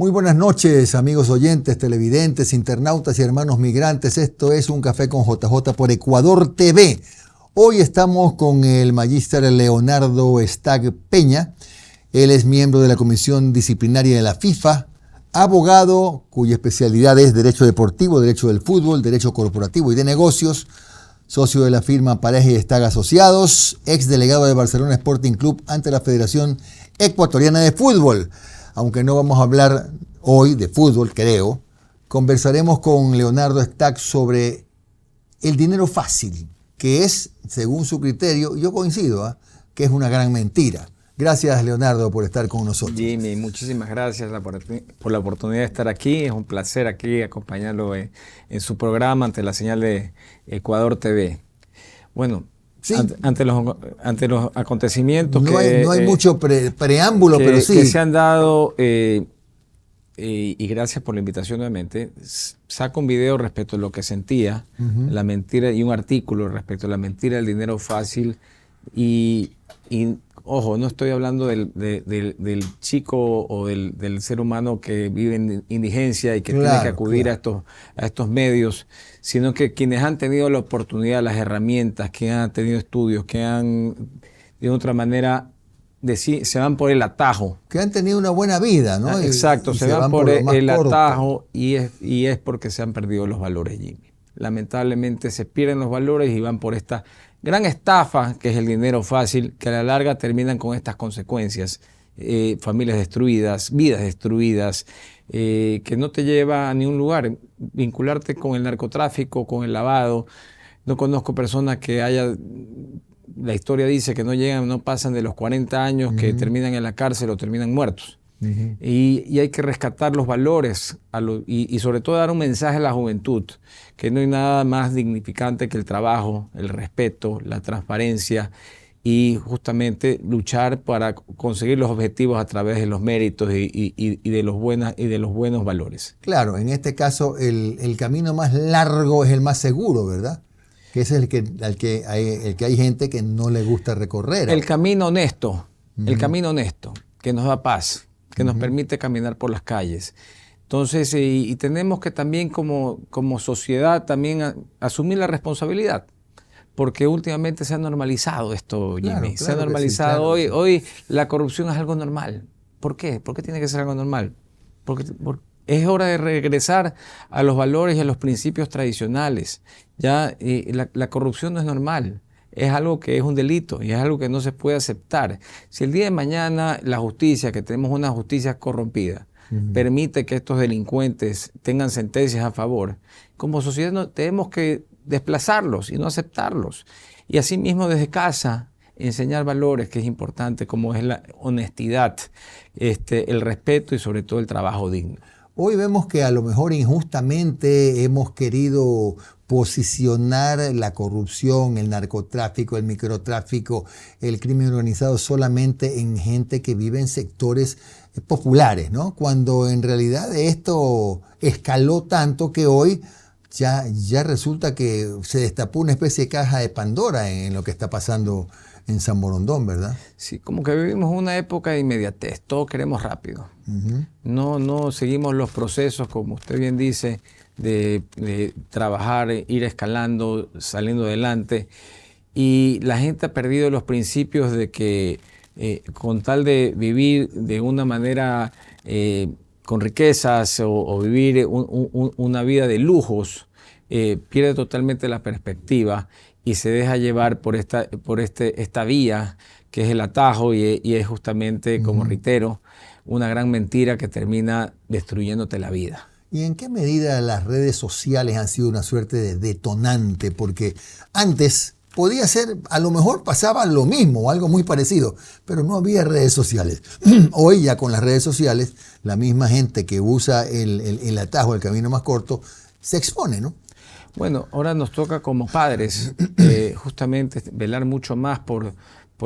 Muy buenas noches, amigos oyentes, televidentes, internautas y hermanos migrantes. Esto es Un Café con JJ por Ecuador TV. Hoy estamos con el magíster Leonardo Stagg Peña. Él es miembro de la Comisión Disciplinaria de la FIFA, abogado cuya especialidad es Derecho Deportivo, Derecho del Fútbol, Derecho Corporativo y de Negocios, socio de la firma Pareja y Stagg Asociados, ex delegado de Barcelona Sporting Club ante la Federación Ecuatoriana de Fútbol. Aunque no vamos a hablar hoy de fútbol, creo, conversaremos con Leonardo Stagg sobre el dinero fácil, que es, según su criterio, yo coincido, que es una gran mentira. Gracias, Leonardo, por estar con nosotros. Jimmy, muchísimas gracias por la oportunidad de estar aquí. Es un placer aquí acompañarlo en su programa ante la señal de Ecuador TV. Bueno, sí. ante los acontecimientos no hay mucho preámbulo, pero sí. Que se han dado, y gracias por la invitación nuevamente, saco un video respecto a lo que sentía, la mentira, y un artículo respecto a la mentira del dinero fácil. Y ojo, no estoy hablando del chico o del ser humano que vive en indigencia y que tiene que acudir a estos medios, sino que quienes han tenido la oportunidad, las herramientas, que han tenido estudios, que han, de otra manera, se van por el atajo. Que han tenido una buena vida, ¿no? Exacto, se van por el atajo y es porque se han perdido los valores, Jimmy. Lamentablemente se pierden los valores y van por esta gran estafa que es el dinero fácil, que a la larga terminan con estas consecuencias. Familias destruidas, vidas destruidas, que no te lleva a ningún lugar. Vincularte con el narcotráfico, con el lavado. No conozco personas que la historia dice que no pasan de los 40 años, que terminan en la cárcel o terminan muertos. Y hay que rescatar los valores y sobre todo dar un mensaje a la juventud, que no hay nada más dignificante que el trabajo, el respeto, la transparencia y justamente luchar para conseguir los objetivos a través de los méritos y de los buenos valores. Claro, en este caso el camino más largo es el más seguro, ¿verdad? Que es el que hay gente que no le gusta recorrer. El camino honesto, el camino honesto, que nos da paz, que nos permite caminar por las calles. Entonces, y tenemos que también como sociedad también asumir la responsabilidad, porque últimamente se ha normalizado esto, Jimmy. Claro, se ha normalizado. Sí, claro, hoy la corrupción es algo normal. ¿Por qué? ¿Por qué tiene que ser algo normal? Porque es hora de regresar a los valores y a los principios tradicionales. Ya la corrupción no es normal. Es algo que es un delito y es algo que no se puede aceptar. Si el día de mañana la justicia, que tenemos una justicia corrompida, permite que estos delincuentes tengan sentencias a favor, como sociedad tenemos que desplazarlos y no aceptarlos. Y asimismo desde casa enseñar valores, que es importante, como es la honestidad, el respeto y sobre todo el trabajo digno. Hoy vemos que a lo mejor injustamente hemos querido posicionar la corrupción, el narcotráfico, el microtráfico, el crimen organizado solamente en gente que vive en sectores populares, ¿no? Cuando en realidad esto escaló tanto que hoy ya resulta que se destapó una especie de caja de Pandora en lo que está pasando en San Borondón, ¿verdad? Sí, como que vivimos una época de inmediatez, todo queremos rápido. No seguimos los procesos, como usted bien dice, de trabajar, ir escalando, saliendo adelante. Y la gente ha perdido los principios de que con tal de vivir de una manera con riquezas o vivir una vida de lujos, pierde totalmente la perspectiva y se deja llevar por esta vía que es el atajo y es justamente, como reitero, una gran mentira que termina destruyéndote la vida. ¿Y en qué medida las redes sociales han sido una suerte de detonante? Porque antes podía ser, a lo mejor pasaba lo mismo o algo muy parecido, pero no había redes sociales. Hoy ya con las redes sociales, la misma gente que usa el atajo, el camino más corto, se expone, ¿no? Bueno, ahora nos toca como padres justamente velar mucho más por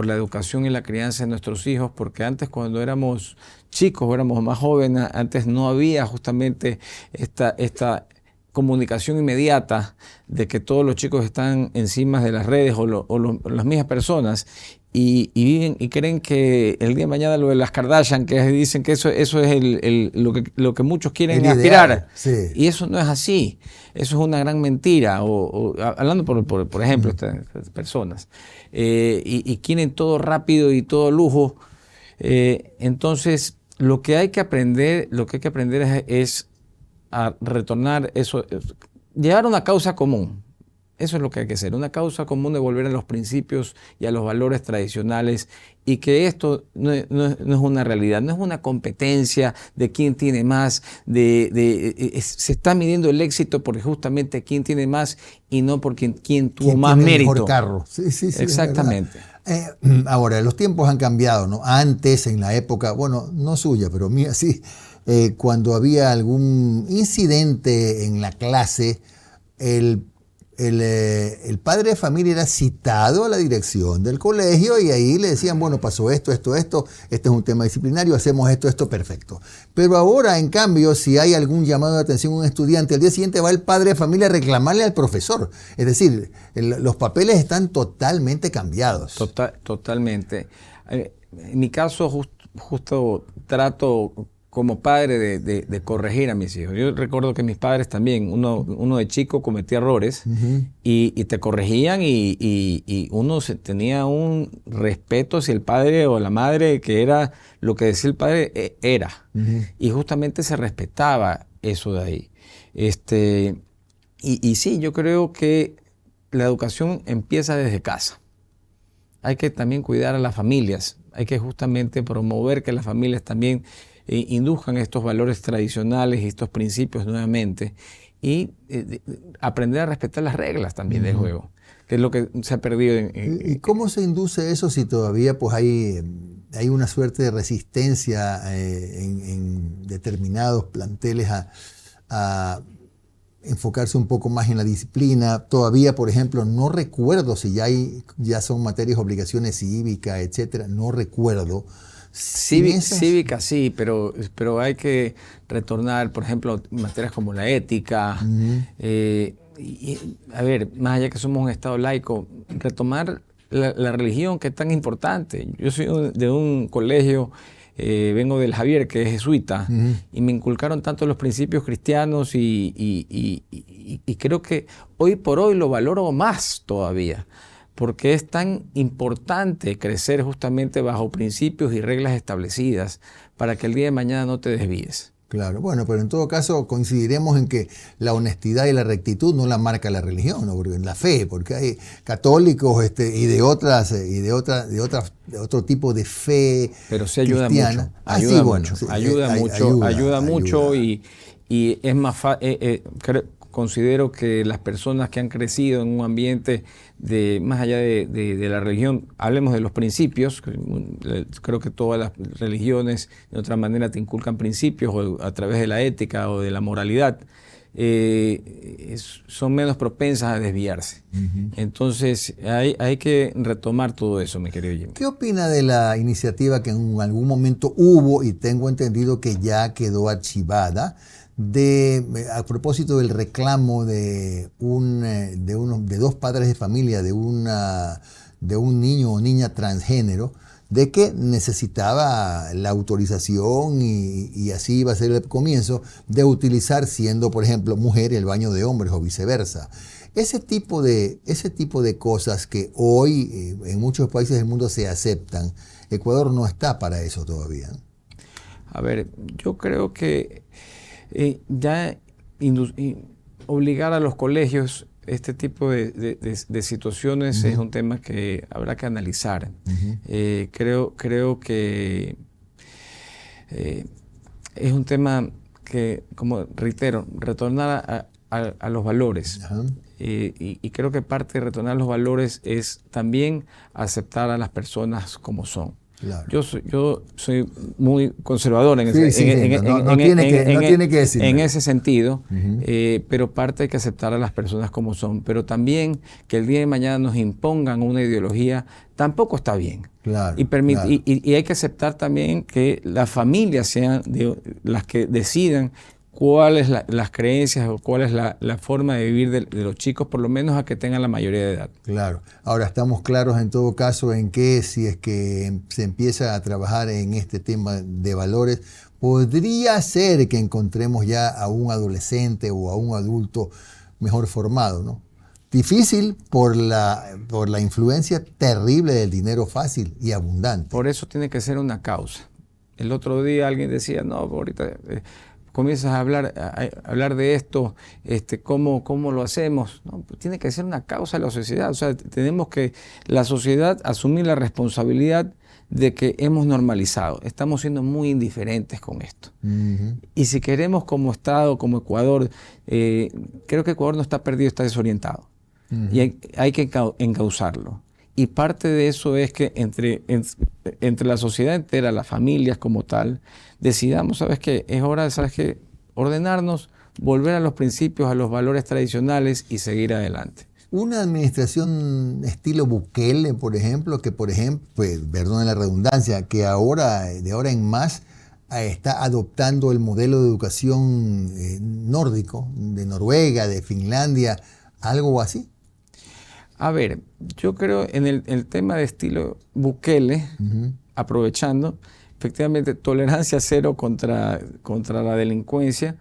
la educación y la crianza de nuestros hijos, porque antes cuando éramos chicos, éramos más jóvenes, antes no había justamente esta comunicación inmediata de que todos los chicos están encima de las redes o las mismas personas viven y creen que el día de mañana lo de las Kardashian, que dicen que eso es lo que muchos quieren aspirar. Sí. Y eso no es así. Eso es una gran mentira. Hablando por ejemplo, estas personas. Y quieren todo rápido y todo lujo. Entonces, lo que hay que aprender es a retornar eso, llevar una causa común. Eso es lo que hay que hacer, una causa común de volver a los principios y a los valores tradicionales, y que esto no es una realidad, no es una competencia de quién tiene más, se está midiendo el éxito por justamente quién tiene más y no por quién tuvo más mérito. El mejor carro. Sí, exactamente. Ahora, los tiempos han cambiado, ¿no? Antes, en la época, bueno, no suya, pero mía sí, cuando había algún incidente en la clase, el padre de familia era citado a la dirección del colegio y ahí le decían, bueno, pasó esto, este es un tema disciplinario, hacemos esto, perfecto. Pero ahora, en cambio, si hay algún llamado de atención a un estudiante, al día siguiente va el padre de familia a reclamarle al profesor. Es decir, los papeles están totalmente cambiados. Totalmente. En mi caso, justo trato como padre de corregir a mis hijos. Yo recuerdo que mis padres también, uno de chico cometía errores y te corregían y uno tenía un respeto hacia el padre o la madre, que era lo que decía el padre, era. Y justamente se respetaba eso de ahí. Y sí, yo creo que la educación empieza desde casa. Hay que también cuidar a las familias. Hay que justamente promover que las familias también induzcan estos valores tradicionales y estos principios nuevamente, y aprender a respetar las reglas también del juego, que es lo que se ha perdido. ¿Y cómo se induce eso si todavía pues hay una suerte de resistencia en determinados planteles a enfocarse un poco más en la disciplina? Todavía, por ejemplo, no recuerdo si ya son materias, obligaciones cívicas, etcétera, no recuerdo. Cívica sí, pero hay que retornar, por ejemplo, materias como la ética. A ver, más allá que somos un Estado laico, retomar la religión, que es tan importante. Yo soy de un colegio, vengo del Javier, que es jesuita, y me inculcaron tanto los principios cristianos y creo que hoy por hoy lo valoro más todavía, porque es tan importante crecer justamente bajo principios y reglas establecidas para que el día de mañana no te desvíes. Claro, bueno, pero en todo caso coincidiremos en que la honestidad y la rectitud no la marca la religión, ¿no? Porque en la fe, porque hay católicos y de otro tipo de fe. Pero sí ayuda cristiana. Mucho, ayuda mucho y es más fácil. Considero que las personas que han crecido en un ambiente más allá de la religión, hablemos de los principios, creo que todas las religiones de otra manera te inculcan principios a través de la ética o de la moralidad, son menos propensas a desviarse. Entonces hay que retomar todo eso, mi querido Jimmy. ¿Qué opina de la iniciativa que en algún momento hubo y tengo entendido que ya quedó archivada, a propósito del reclamo de dos padres de familia de un niño o niña transgénero, de que necesitaba la autorización y así iba a ser el comienzo de utilizar, siendo por ejemplo mujer, el baño de hombres o viceversa? Ese tipo de cosas que hoy en muchos países del mundo se aceptan, Ecuador no está para eso todavía. A ver, yo creo que obligar a los colegios este tipo de situaciones es un tema que habrá que analizar. Creo que es un tema que, como reitero, retornar a los valores. Y creo que parte de retornar a los valores es también aceptar a las personas como son. Claro. Yo soy muy conservador en ese sentido, pero parte hay que aceptar a las personas como son, pero también que el día de mañana nos impongan una ideología tampoco está bien. Claro, y hay que aceptar también que las familias sean las que decidan cuáles las creencias o cuál es la forma de vivir de los chicos, por lo menos a que tengan la mayoría de edad. Claro. Ahora, estamos claros en todo caso en que si es que se empieza a trabajar en este tema de valores, podría ser que encontremos ya a un adolescente o a un adulto mejor formado, ¿no? Difícil por la influencia terrible del dinero fácil y abundante. Por eso tiene que ser una causa. El otro día alguien decía, no, ahorita comienzas a hablar de esto, ¿cómo lo hacemos? No, pues tiene que ser una causa de la sociedad. O sea, tenemos que la sociedad asumir la responsabilidad de que hemos normalizado. Estamos siendo muy indiferentes con esto. Y si queremos como Estado, como Ecuador, creo que Ecuador no está perdido, está desorientado. Y hay que encauzarlo. Y parte de eso es que entre la sociedad entera, las familias como tal, decidamos, ¿sabes qué? Es hora de, ¿sabes qué? Ordenarnos, volver a los principios, a los valores tradicionales y seguir adelante. Una administración estilo Bukele, por ejemplo, pues, perdón la redundancia, que ahora, de ahora en más, está adoptando el modelo de educación nórdico, de Noruega, de Finlandia, algo así. A ver, yo creo en el tema de estilo Bukele, aprovechando, efectivamente, tolerancia cero contra la delincuencia,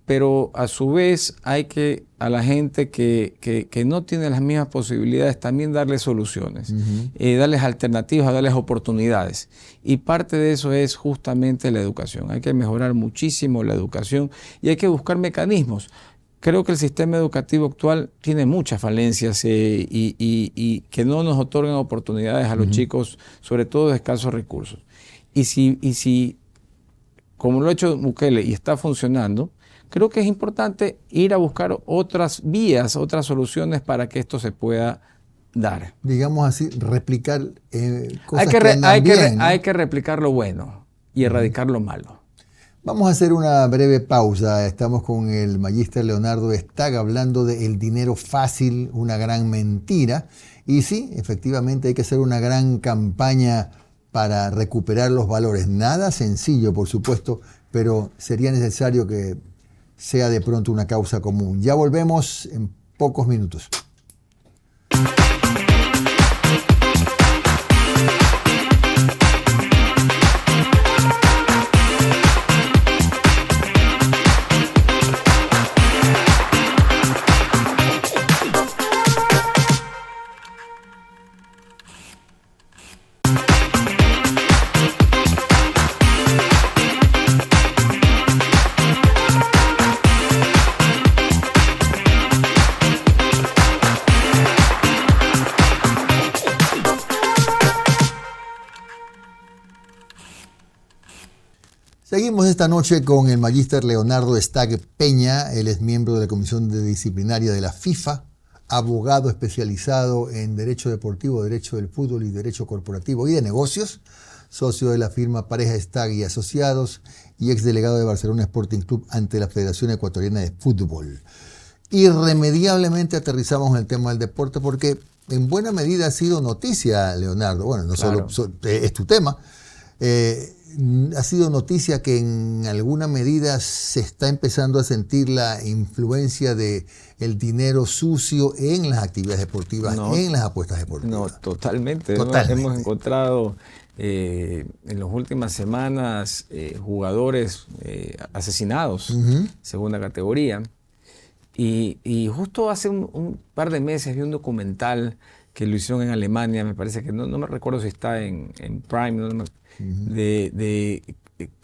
pero a su vez hay que a la gente que no tiene las mismas posibilidades también darles soluciones, darles alternativas, darles oportunidades. Y parte de eso es justamente la educación. Hay que mejorar muchísimo la educación y hay que buscar mecanismos. Creo que el sistema educativo actual tiene muchas falencias y que no nos otorgan oportunidades a los chicos, sobre todo de escasos recursos. Y si, como lo ha hecho Bukele y está funcionando, creo que es importante ir a buscar otras vías, otras soluciones para que esto se pueda dar. Digamos así, replicar cosas que andan bien, ¿no? Hay que replicar lo bueno y erradicar lo malo. Vamos a hacer una breve pausa. Estamos con el magíster Leonardo Stagg hablando de el dinero fácil, una gran mentira. Y sí, efectivamente hay que hacer una gran campaña para recuperar los valores. Nada sencillo, por supuesto, pero sería necesario que sea de pronto una causa común. Ya volvemos en pocos minutos. Seguimos esta noche con el magíster Leonardo Stagg Peña. Él es miembro de la Comisión Disciplinaria de la FIFA, abogado especializado en Derecho Deportivo, Derecho del Fútbol y Derecho Corporativo y de Negocios, socio de la firma Pareja Stagg y Asociados y exdelegado de Barcelona Sporting Club ante la Federación Ecuatoriana de Fútbol. Irremediablemente aterrizamos en el tema del deporte porque en buena medida ha sido noticia, Leonardo. Bueno, no Claro. solo es tu tema. Ha sido noticia que en alguna medida se está empezando a sentir la influencia de el dinero sucio en las actividades deportivas, en las apuestas deportivas. No, totalmente. Totalmente. Hemos encontrado en las últimas semanas jugadores asesinados, segunda categoría. Y justo hace un par de meses vi un documental que lo hicieron en Alemania, me parece que no me recuerdo si está en Prime, de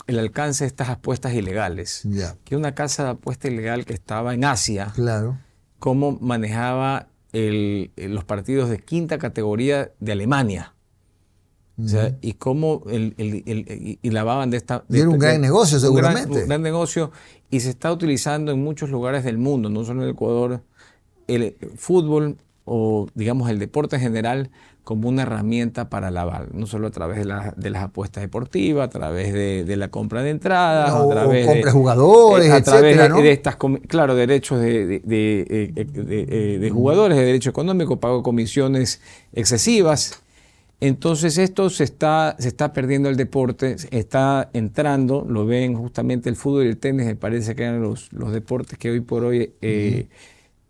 el alcance de estas apuestas ilegales. Que una casa de apuesta ilegal que estaba en Asia, Claro. cómo manejaba los partidos de quinta categoría de Alemania. O sea, y cómo y lavaban de esta... Y era un gran negocio, seguramente. Un gran negocio, y se está utilizando en muchos lugares del mundo, no solo en Ecuador, el fútbol o digamos el deporte en general como una herramienta para lavar, no solo a través de las apuestas deportivas, a través de la compra de entradas, No, a través compra de jugadores, a través etcétera, ¿no? de estas, claro, derechos de jugadores, de derecho económico, pago de comisiones excesivas. Entonces esto se está perdiendo el deporte, está entrando, lo ven justamente el fútbol y el tenis, me parece que eran los deportes que hoy por hoy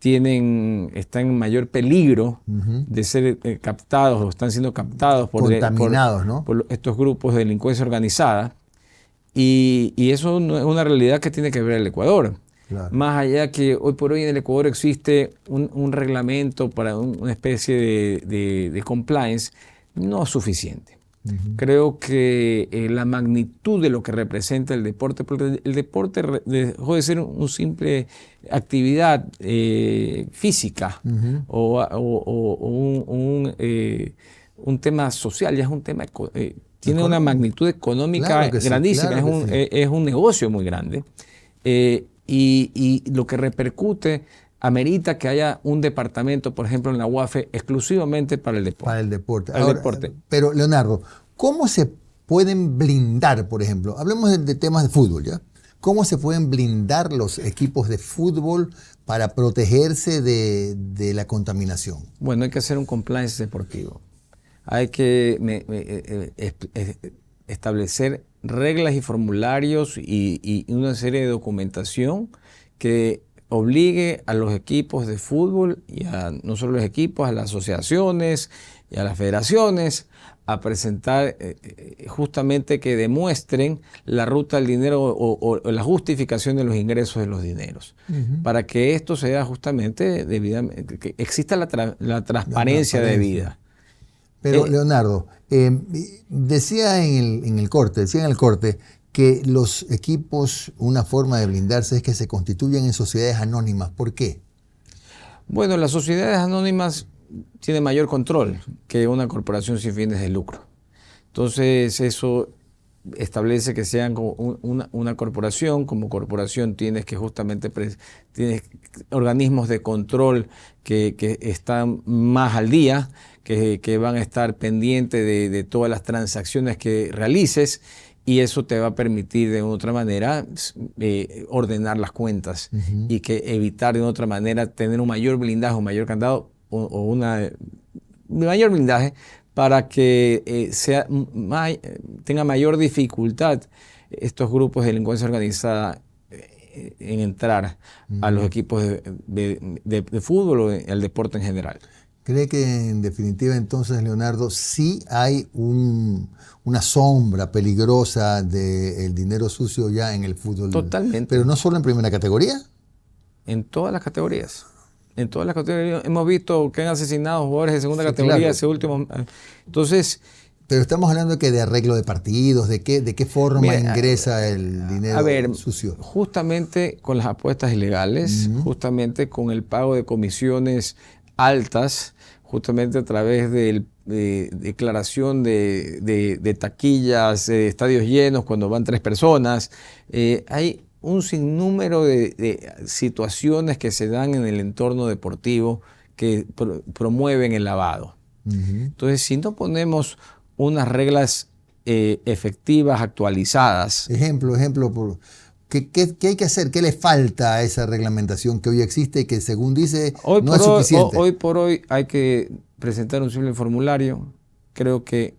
están en mayor peligro de ser captados o están siendo captados contaminados, ¿no? por estos grupos de delincuencia organizada. Y eso no es una realidad que tiene que ver el Ecuador. Claro. Más allá que hoy por hoy en el Ecuador existe un reglamento para una especie de compliance, no es suficiente. Creo que la magnitud de lo que representa el deporte, porque el deporte dejó de ser una simple actividad física o un tema social, ya es un tema tiene una magnitud económica grandísima, claro es un negocio muy grande. Y lo que repercute amerita que haya un departamento, por ejemplo, en la UAFE, exclusivamente para el deporte. Para el deporte. Ahora, pero, Leonardo, ¿cómo se pueden blindar, por ejemplo? Hablemos de temas de fútbol, ¿ya? ¿Cómo se pueden blindar los equipos de fútbol para protegerse de la contaminación? Bueno, hay que hacer un compliance deportivo. Hay que establecer reglas y formularios y una serie de documentación que obligue a los equipos de fútbol y no solo los equipos, a las asociaciones y a las federaciones a presentar justamente que demuestren la ruta del dinero o la justificación de los ingresos de los dineros, para que esto sea justamente debidamente, que exista la transparencia debida. Pero Leonardo, decía en el corte que los equipos, una forma de blindarse es que se constituyan en sociedades anónimas. ¿Por qué? Bueno, las sociedades anónimas tienen mayor control que una corporación sin fines de lucro. Entonces eso establece que sean una corporación. Como corporación tienes que justamente tienes organismos de control que están más al día, que van a estar pendientes de todas las transacciones que realices, y eso te va a permitir de otra manera ordenar las cuentas y que evitar de otra manera tener un mayor blindaje, un mayor candado o una mayor blindaje para que tenga mayor dificultad estos grupos de delincuencia organizada en entrar a los equipos de fútbol o al deporte en general. ¿Cree que en definitiva entonces, Leonardo, sí hay una sombra peligrosa del dinero sucio ya en el fútbol? Totalmente. Pero no solo en primera categoría. En todas las categorías. En todas las categorías. Hemos visto que han asesinado jugadores de segunda categoría claro. ese último. Entonces. Pero estamos hablando de arreglo de partidos, de qué forma ingresa el dinero sucio. Justamente con las apuestas ilegales, justamente con el pago de comisiones altas, justamente a través de declaración de taquillas, de estadios llenos cuando van 3 personas. Hay un sinnúmero de situaciones que se dan en el entorno deportivo que promueven el lavado. Entonces, si no ponemos unas reglas efectivas, actualizadas. Ejemplo, ¿qué hay que hacer? ¿Qué le falta a esa reglamentación que hoy existe y que, según dice, no es suficiente? Hoy por hoy hay que presentar un simple formulario. Creo que,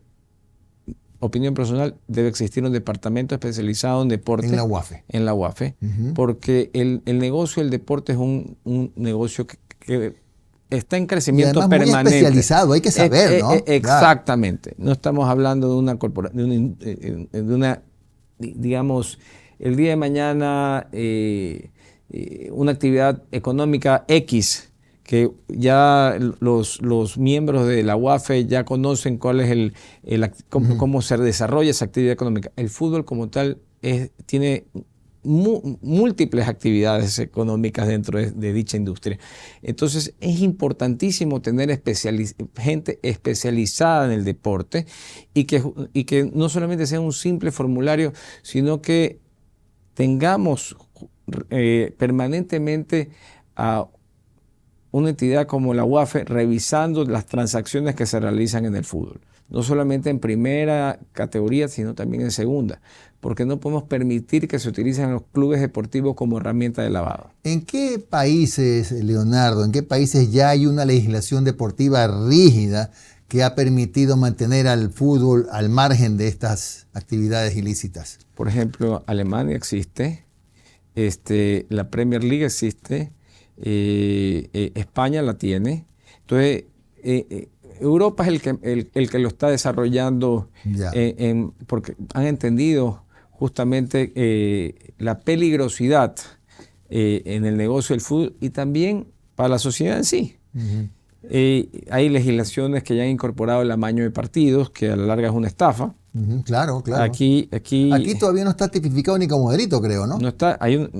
opinión personal, debe existir un departamento especializado en deporte. En la UAFE. En la UAFE, porque el negocio del deporte es un negocio que está en crecimiento permanente. Muy especializado, hay que saber, ¿no? Exactamente. No estamos hablando de una corporación, digamos, el día de mañana una actividad económica X, que ya los miembros de la UAFE ya conocen cuál es cómo se desarrolla esa actividad económica. El fútbol como tal tiene múltiples actividades económicas dentro de dicha industria. Entonces es importantísimo tener gente especializada en el deporte y que no solamente sea un simple formulario, sino que tengamos permanentemente a una entidad como la UAFE revisando las transacciones que se realizan en el fútbol. No solamente en primera categoría, sino también en segunda, porque no podemos permitir que se utilicen los clubes deportivos como herramienta de lavado. ¿En qué países, Leonardo, ya hay una legislación deportiva rígida que ha permitido mantener al fútbol al margen de estas actividades ilícitas? Por ejemplo, Alemania existe, la Premier League existe, España la tiene. Entonces, Europa es el que lo está desarrollando porque han entendido justamente la peligrosidad en el negocio del fútbol y también para la sociedad en sí. Uh-huh. Hay legislaciones que ya han incorporado el amaño de partidos, que a la larga es una estafa. Uh-huh, claro. Aquí todavía no está tipificado ni como delito, creo, ¿no? No está.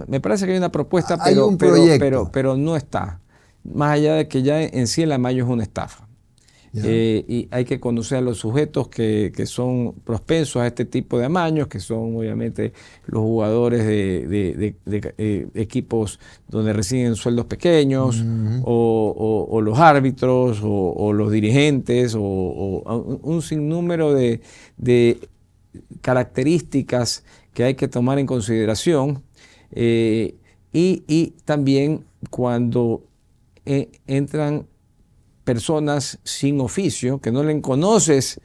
Me parece que hay una propuesta, hay un proyecto. Pero no está. Más allá de que ya en sí el amaño es una estafa. Y hay que conocer a los sujetos que son propensos a este tipo de amaños, que son obviamente los jugadores de equipos donde reciben sueldos pequeños, uh-huh. o los árbitros, o los dirigentes, o un sinnúmero de características que hay que tomar en consideración. Y también cuando entran personas sin oficio, que no le conoces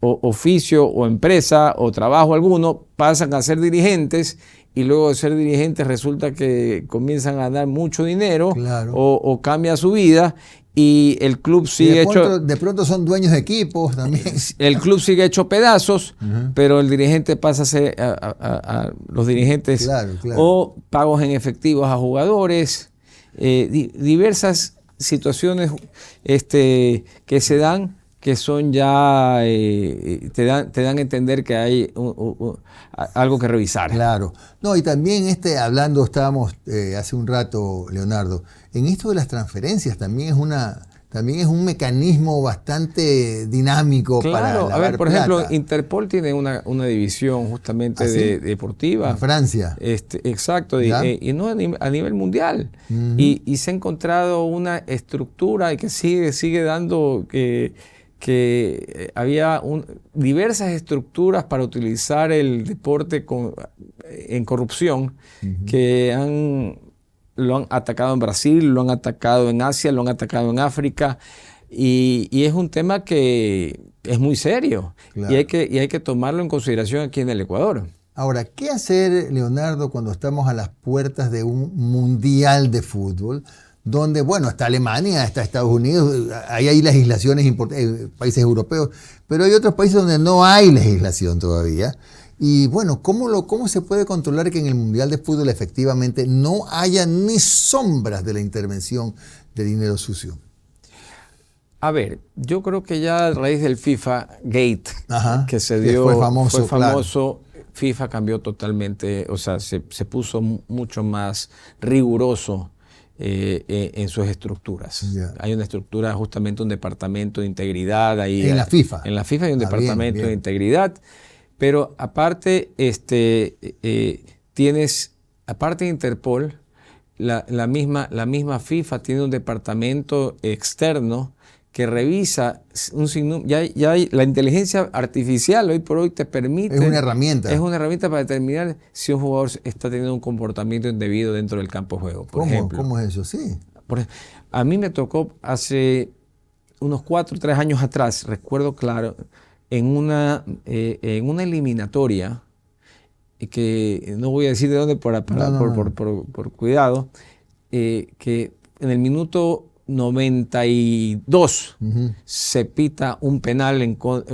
oficio o empresa o trabajo alguno, pasan a ser dirigentes y luego de ser dirigentes resulta que comienzan a ganar mucho dinero, claro. o cambia su vida y el club sigue hecho... De pronto son dueños de equipos también. El club sigue hecho pedazos, uh-huh. pero el dirigente pasa a ser a los dirigentes, claro. O pagos en efectivos a jugadores, diversas situaciones que se dan, que son ya, te dan a entender que hay algo que revisar. Claro. No, y también hablando, estábamos hace un rato, Leonardo, en esto de las transferencias también es un mecanismo bastante dinámico, claro, para lavar a ver, por plata. ejemplo, Interpol tiene una división justamente ¿Ah, sí? deportiva. En Francia. Exacto, y no a nivel mundial. Uh-huh. Y se ha encontrado una estructura y que sigue dando que había diversas estructuras para utilizar el deporte en corrupción, uh-huh. que lo han atacado en Brasil, lo han atacado en Asia, lo han atacado en África, y es un tema que es muy serio, claro. y hay que tomarlo en consideración aquí en el Ecuador. Ahora, ¿qué hacer, Leonardo, cuando estamos a las puertas de un mundial de fútbol, donde, bueno, está Alemania, está Estados Unidos, ahí hay legislaciones importantes, países europeos, pero hay otros países donde no hay legislación todavía? Y bueno, ¿cómo se puede controlar que en el Mundial de Fútbol efectivamente no haya ni sombras de la intervención de dinero sucio? A ver, yo creo que ya a raíz del FIFA Gate, ajá, que se dio, fue famoso, claro. FIFA cambió totalmente, o sea, se puso mucho más riguroso en sus estructuras. Yeah. Hay una estructura, justamente un departamento de integridad ahí. En la FIFA. En la FIFA hay un departamento de integridad. Pero aparte, tienes, aparte de Interpol, la misma FIFA tiene un departamento externo que revisa ya hay la inteligencia artificial hoy por hoy te permite. Es una herramienta. Es una herramienta para determinar si un jugador está teniendo un comportamiento indebido dentro del campo de juego. Por ejemplo. ¿Cómo es eso? Sí. A mí me tocó hace unos 4 o 3 años atrás, recuerdo claro, en una eliminatoria, que no voy a decir de dónde por cuidado, que en el minuto 92 uh-huh. se pita un penal,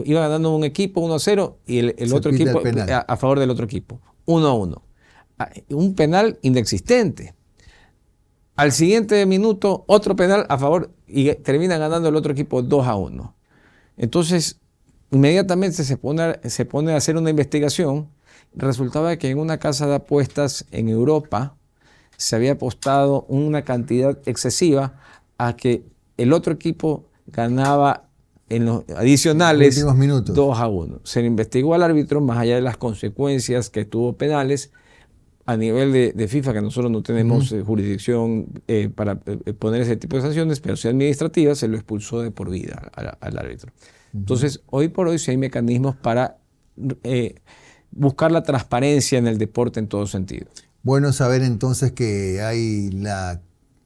iba ganando un equipo 1-0 y el otro equipo a favor del otro equipo, 1-1. Un penal inexistente. Al siguiente minuto, otro penal a favor y termina ganando el otro equipo 2-1. Entonces, inmediatamente se pone a hacer una investigación. Resultaba que en una casa de apuestas en Europa se había apostado una cantidad excesiva a que el otro equipo ganaba en los adicionales 2-1. Se le investigó al árbitro, más allá de las consecuencias que tuvo penales, a nivel de FIFA, que nosotros no tenemos jurisdicción para poner ese tipo de sanciones, pero sí administrativas, se lo expulsó de por vida al árbitro. Entonces, hoy por hoy sí hay mecanismos para buscar la transparencia en el deporte en todo sentido. Bueno saber entonces que hay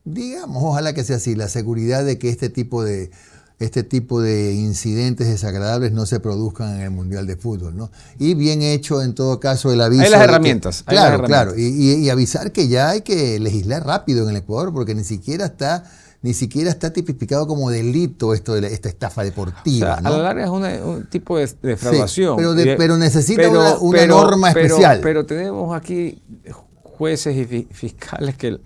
digamos, ojalá que sea así, la seguridad de que este tipo de este tipo de incidentes desagradables no se produzcan en el Mundial de Fútbol, ¿no? Y bien hecho en todo caso el aviso. Hay las herramientas. Claro. Y avisar que ya hay que legislar rápido en el Ecuador porque ni siquiera está tipificado como delito esto de esta estafa deportiva. O sea, ¿no? a la larga es un tipo de defraudación. Sí, pero necesita una norma especial. Pero tenemos aquí jueces y fiscales que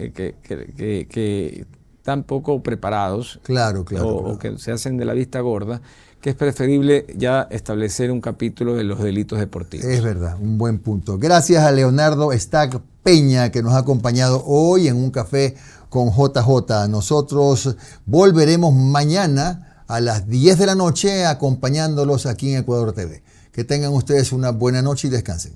están poco preparados. Claro. O que se hacen de la vista gorda, que es preferible ya establecer un capítulo de los delitos deportivos. Es verdad, un buen punto. Gracias a Leonardo Stack Peña que nos ha acompañado hoy en un café con JJ. Nosotros volveremos mañana a las 10 de la noche acompañándolos aquí en Ecuador TV. Que tengan ustedes una buena noche y descansen.